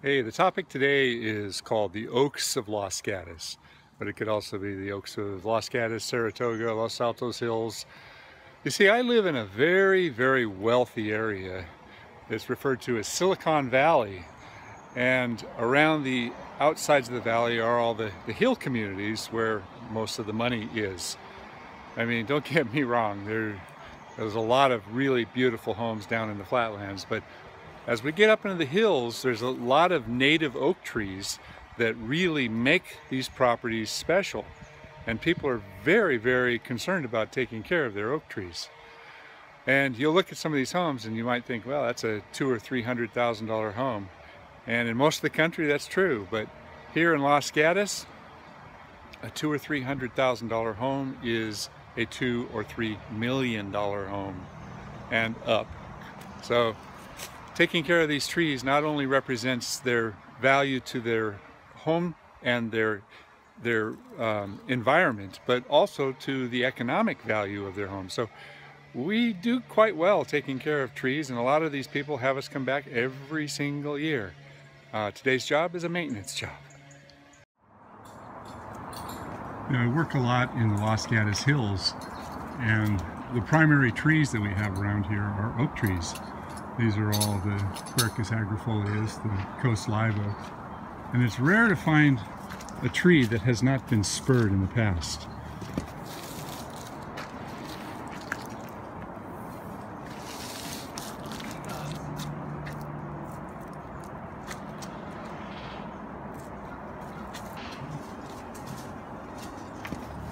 Hey, the topic today is called the Oaks of Los Gatos, but it could also be the Oaks of Los Gatos, Saratoga, Los Altos Hills. You see, I live in a very, very wealthy area. It's referred to as Silicon Valley, and around the outsides of the valley are all the hill communities where most of the money is. I mean, don't get me wrong, there's a lot of really beautiful homes down in the flatlands, but as we get up into the hills, there's a lot of native oak trees that really make these properties special. And people are very, very concerned about taking care of their oak trees. And you'll look at some of these homes and you might think, well, that's a $200,000 or $300,000 home. And in most of the country, that's true. But here in Los Gatos, a $200,000 or $300,000 home is a $2 or $3 million home and up. So taking care of these trees not only represents their value to their home and their environment, but also to the economic value of their home. So we do quite well taking care of trees, and a lot of these people have us come back every single year. Today's job is a maintenance job. Now, I work a lot in the Los Gatos Hills, and the primary trees that we have around here are oak trees. These are all the Quercus agrifolius, the coast live oak. And it's rare to find a tree that has not been spurred in the past.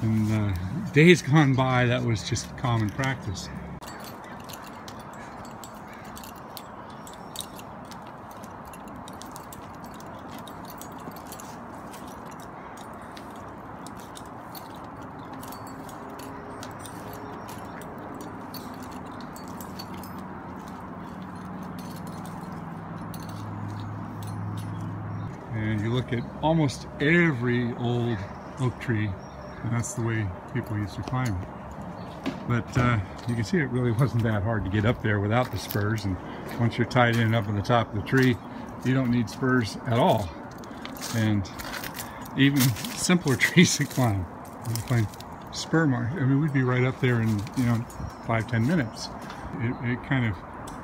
In days gone by, that was just common practice. And you look at almost every old oak tree, and that's the way people used to climb it. But you can see it really wasn't that hard to get up there without the spurs, and once you're tied in up on the top of the tree, you don't need spurs at all. And even simpler trees to climb, you find spur marks. I mean, we'd be right up there in 5-10 minutes. It kind of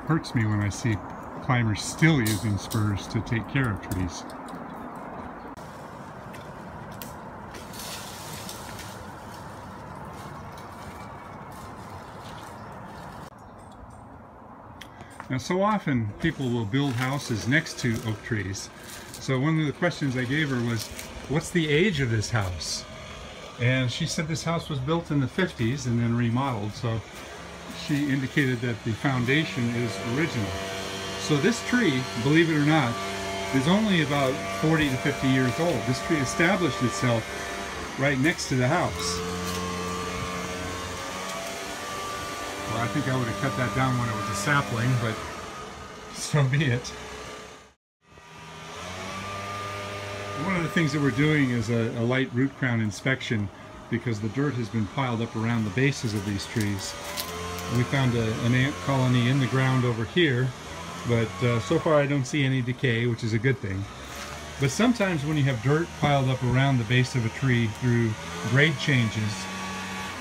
hurts me when I see climbers still using spurs to take care of trees. Now, so often people will build houses next to oak trees. So one of the questions I gave her was, what's the age of this house? And she said this house was built in the 50s and then remodeled. So she indicated that the foundation is original. So this tree, believe it or not, is only about 40 to 50 years old. This tree established itself right next to the house. Well, I think I would have cut that down when it was a sapling, but so be it. One of the things that we're doing is a light root crown inspection because the dirt has been piled up around the bases of these trees. We found an ant colony in the ground over here, but so far I don't see any decay, which is a good thing. But sometimes when you have dirt piled up around the base of a tree through grade changes,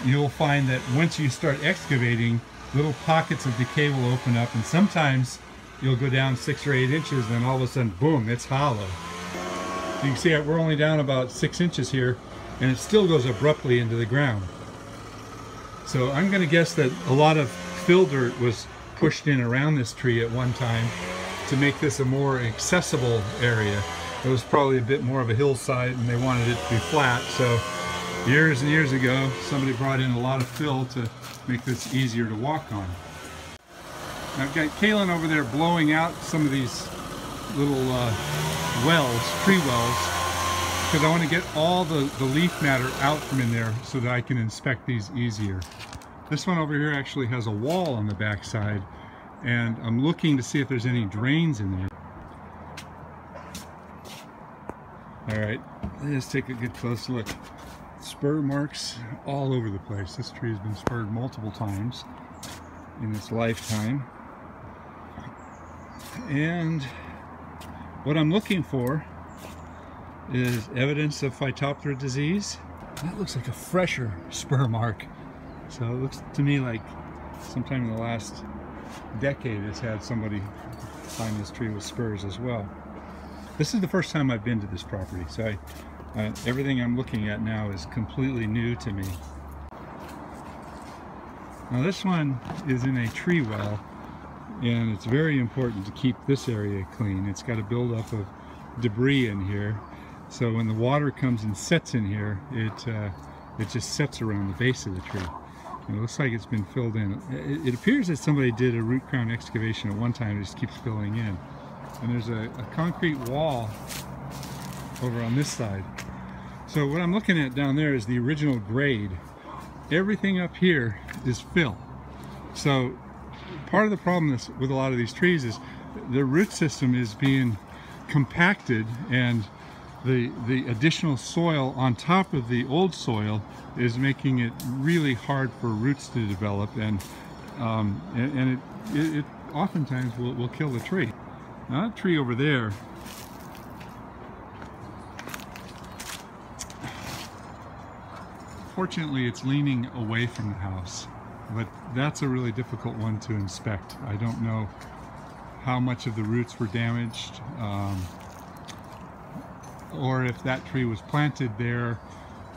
you'll find that once you start excavating, little pockets of decay will open up, and sometimes you'll go down 6 or 8 inches, and then all of a sudden, boom, it's hollow. You can see we're only down about 6 inches here, and it still goes abruptly into the ground. So I'm going to guess that a lot of fill dirt was pushed in around this tree at one time to make this a more accessible area. It was probably a bit more of a hillside, and they wanted it to be flat, so years and years ago, somebody brought in a lot of fill to make this easier to walk on. I've got Kaylin over there blowing out some of these little tree wells, because I want to get all the leaf matter out from in there so that I can inspect these easier. This one over here actually has a wall on the back side, and I'm looking to see if there's any drains in there. Alright, let's take a good close look. Spur marks all over the place. This tree has been spurred multiple times in its lifetime. And What I'm looking for is evidence of Phytophthora disease. That looks like a fresher spur mark. So it looks to me like sometime in the last decade has had somebody find this tree with spurs as well. This is the first time I've been to this property, so everything I'm looking at now is completely new to me. Now this one is in a tree well, and it's very important to keep this area clean. It's got a buildup of debris in here, so when the water comes and sets in here, it just sets around the base of the tree. And it looks like it's been filled in. It appears that somebody did a root crown excavation at one time. It just keeps filling in. And there's a concrete wall over on this side. So what I'm looking at down there is the original grade. Everything up here is fill. So part of the problem with a lot of these trees is the root system is being compacted, and the additional soil on top of the old soil is making it really hard for roots to develop, and it oftentimes will kill the tree. Now that tree over there, fortunately it's leaning away from the house, but that's a really difficult one to inspect. I don't know how much of the roots were damaged, or if that tree was planted there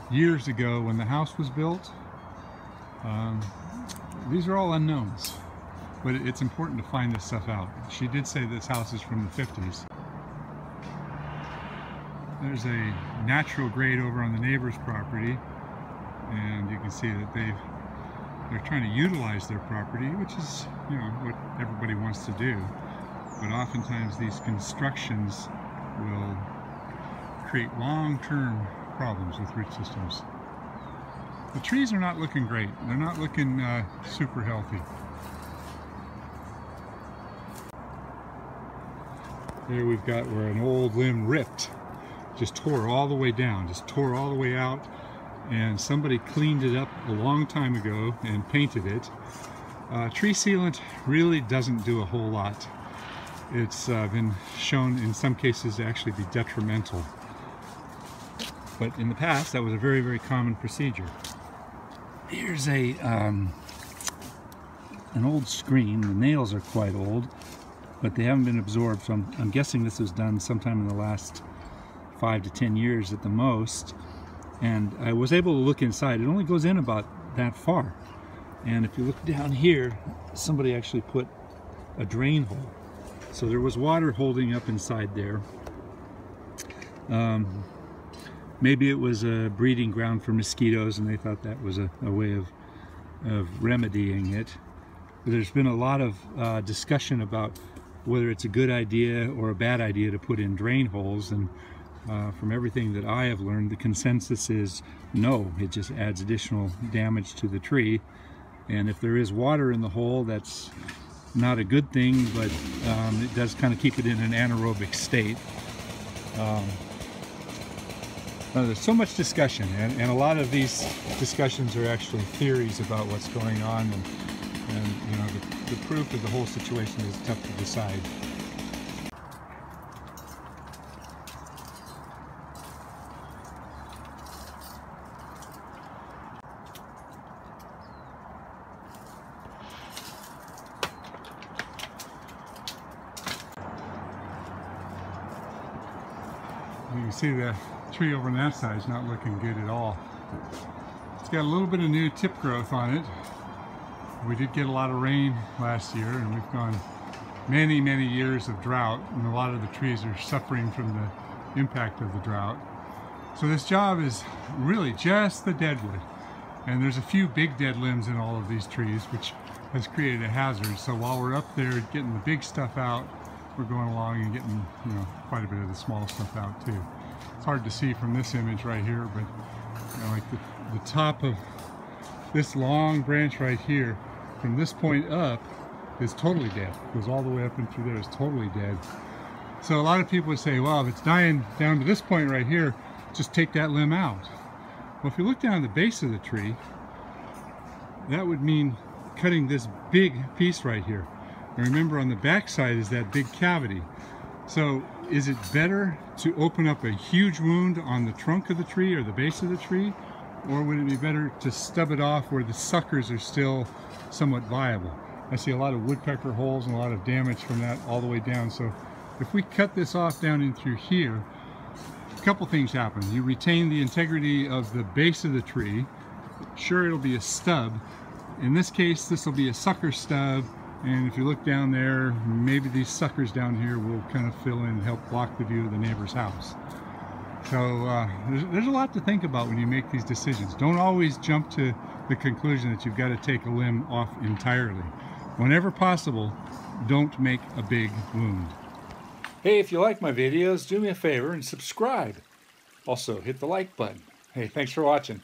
years ago when the house was built. These are all unknowns, but it's important to find this stuff out. She did say this house is from the 50s. There's a natural grade over on the neighbor's property, and you can see that they're trying to utilize their property, which is, you know, what everybody wants to do. But oftentimes these constructions will create long-term problems with root systems. The trees are not looking great. They're not looking super healthy. There we've got where an old limb ripped, just tore all the way down, just tore all the way out, and somebody cleaned it up a long time ago and painted it. Tree sealant really doesn't do a whole lot. It's been shown in some cases to actually be detrimental. But in the past, that was a very, very common procedure. Here's an old screen. The nails are quite old, but they haven't been absorbed, so I'm guessing this was done sometime in the last 5 to 10 years at the most. And I was able to look inside. It only goes in about that far. And if you look down here, somebody actually put a drain hole. So there was water holding up inside there. Maybe it was a breeding ground for mosquitoes, and they thought that was a way of remedying it. But there's been a lot of discussion about whether it's a good idea or a bad idea to put in drain holes, and from everything that I have learned, the consensus is no. It just adds additional damage to the tree, and if there is water in the hole, that's not a good thing, but it does kind of keep it in an anaerobic state. There's so much discussion, and a lot of these discussions are actually theories about what's going on, and you know, the proof of the whole situation is tough to decide. You can see the tree over on that side is not looking good at all. It's got a little bit of new tip growth on it. We did get a lot of rain last year, and we've gone many, many years of drought, and a lot of the trees are suffering from the impact of the drought. So this job is really just the deadwood, and there's a few big dead limbs in all of these trees, which has created a hazard. So while we're up there getting the big stuff out, we're going along and getting, you know, quite a bit of the small stuff out too. It's hard to see from this image right here, but you know, like the top of this long branch right here, from this point up, is totally dead. It goes all the way up and through there, is totally dead. So a lot of people would say, well, if it's dying down to this point right here, just take that limb out. Well, if you look down the base of the tree, that would mean cutting this big piece right here. And remember, on the back side is that big cavity. So Is it better to open up a huge wound on the trunk of the tree or the base of the tree? Or would it be better to stub it off where the suckers are still somewhat viable? I see a lot of woodpecker holes and a lot of damage from that all the way down. So if we cut this off down in through here, a couple things happen. You retain the integrity of the base of the tree. Sure, it'll be a stub. In this case, this will be a sucker stub. And if you look down there, maybe these suckers down here will kind of fill in and help block the view of the neighbor's house. So there's a lot to think about when you make these decisions. Don't always jump to the conclusion that you've got to take a limb off entirely. Whenever possible, don't make a big wound. Hey, if you like my videos, do me a favor and subscribe. Also, hit the like button. Hey, thanks for watching.